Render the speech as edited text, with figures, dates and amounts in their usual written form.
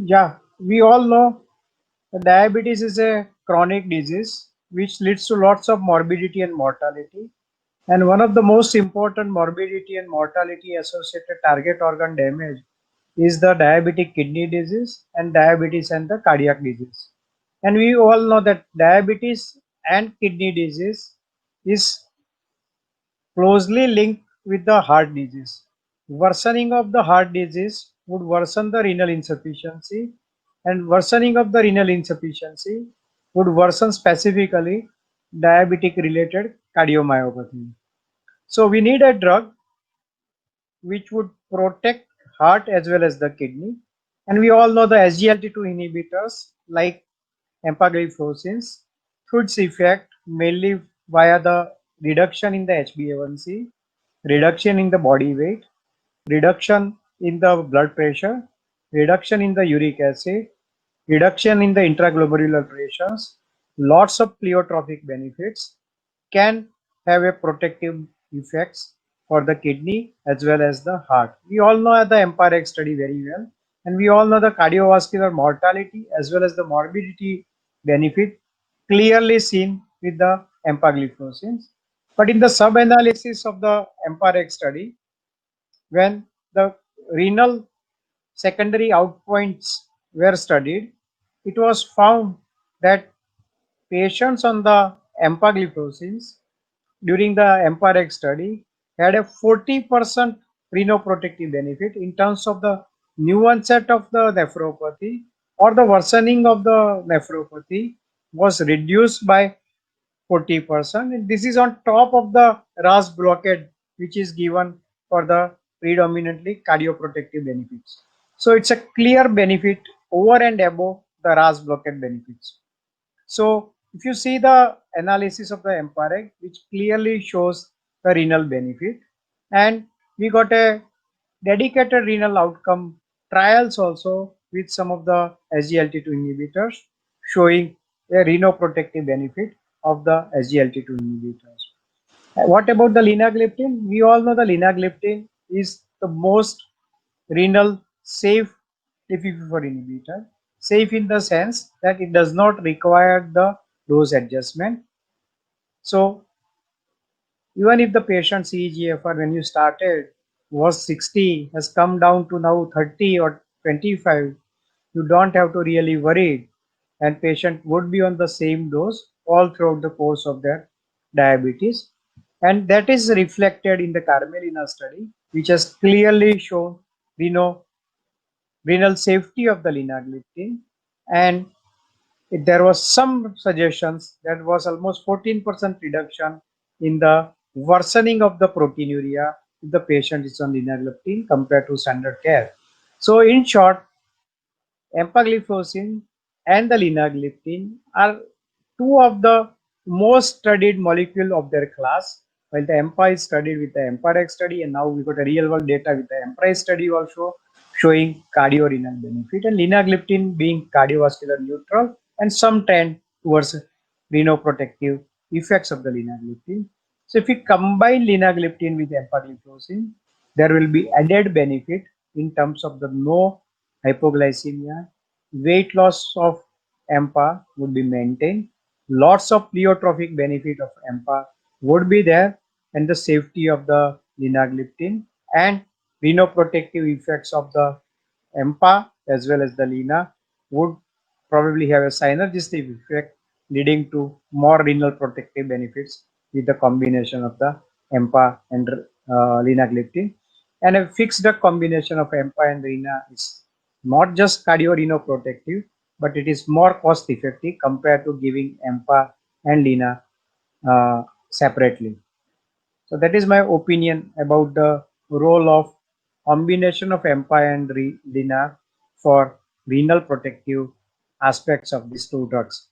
Yeah, we all know that diabetes is a chronic disease which leads to lots of morbidity and mortality. And one of the most important morbidity and mortality associated target organ damage is the diabetic kidney disease and diabetes and the cardiac disease. And we all know that diabetes and kidney disease is closely linked with the heart disease. Worsening of the heart disease would worsen the renal insufficiency, and worsening of the renal insufficiency would worsen specifically diabetic related cardiomyopathy. So we need a drug which would protect heart as well as the kidney. And we all know the SGLT2 inhibitors like empagliflozins through its effect mainly via the reduction in the HbA1c, reduction in the body weight, reduction in the blood pressure, reduction in the uric acid, reduction in the intraglomerular pressures, lots of pleiotropic benefits can have a protective effects for the kidney as well as the heart. We all know the EMPIRE study very well, and we all know the cardiovascular mortality as well as the morbidity benefit clearly seen with the empagliflozins. But in the sub-analysis of the EMPIRE study, when the renal secondary outpoints were studied, it was found that patients on the empagliflozins during the EMPIRE study had a 40% renoprotective benefit in terms of the new onset of the nephropathy or the worsening of the nephropathy was reduced by 40%. And this is on top of the RAS blockade, which is given for the predominantly cardioprotective benefits. So it's a clear benefit over and above the RAS blockade benefits. So if you see the analysis of the EMPIRE, which clearly shows the renal benefit, and we got a dedicated renal outcome trials also with some of the SGLT2 inhibitors showing a renoprotective benefit of the SGLT2 inhibitors. What about the linagliptin? We all know the linagliptin is the most renal safe DPP4 inhibitor. Safe in the sense that it does not require the dose adjustment. So even if the patient's eGFR when you started was 60 has come down to now 30 or 25, you don't have to really worry, and patient would be on the same dose all throughout the course of their diabetes. And that is reflected in the Carmelina study, which has clearly shown renal, renal safety of the linagliptin. And there was some suggestions that was almost 14% reduction in the worsening of the proteinuria if the patient is on linagliptin compared to standard care. So in short, empagliflozin and the linagliptin are two of the most studied molecule of their class. While the EMPA is studied with the EMPIRE study, and now we got a real world data with the EMPRISE study also showing cardiorenal benefit, and linagliptin being cardiovascular neutral, and some trend towards renoprotective effects of the linagliptin. So if we combine linagliptin with empagliflozin, there will be added benefit in terms of the no hypoglycemia, weight loss of EMPA would be maintained, lots of pleiotropic benefit of EMPA would be there, and the safety of the linagliptin and renoprotective effects of the EMPA as well as the lina would probably have a synergistic effect leading to more renal protective benefits with the combination of the EMPA and linagliptin. And a fixed drug combination of EMPA and lina is not just cardiorenoprotective, but it is more cost effective compared to giving EMPA and lina separately. So that is my opinion about the role of combination of EMPA and lina for renal protective aspects of these two drugs.